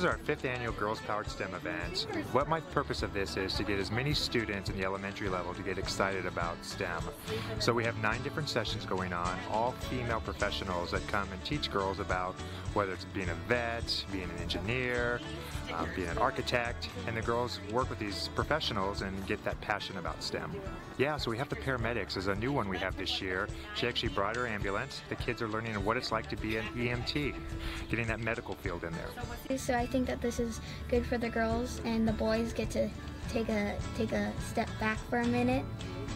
is our 5th annual Girls Powered STEM event. What my purpose of this is to get as many students in the elementary level to get excited about STEM. So we have 9 different sessions going on, all female professionals that come and teach girls about whether it's being a vet, being an engineer, being an architect, and the girls work with these professionals and get that passion about STEM. Yeah, so we have the paramedics as a new one we have this year. She actually brought her ambulance. The kids are learning what it's like to be an EMT, getting that medical field in there. So I think that this is good for the girls, and the boys get to take a step back for a minute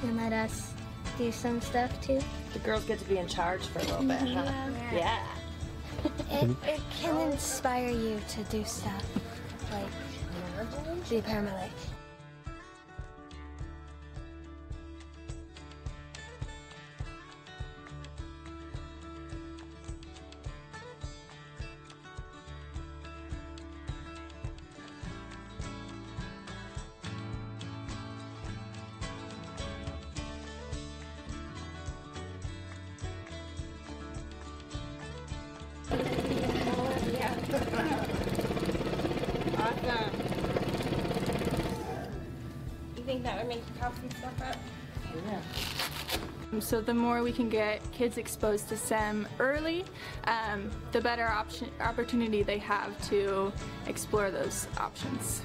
and let us do some stuff too. The girls get to be in charge for a little bit, huh? Yeah. It can inspire you to do stuff, like be a paramedic. Awesome. You think that would make you pop some stuff up? Yeah. So the more we can get kids exposed to STEM early, the better opportunity they have to explore those options.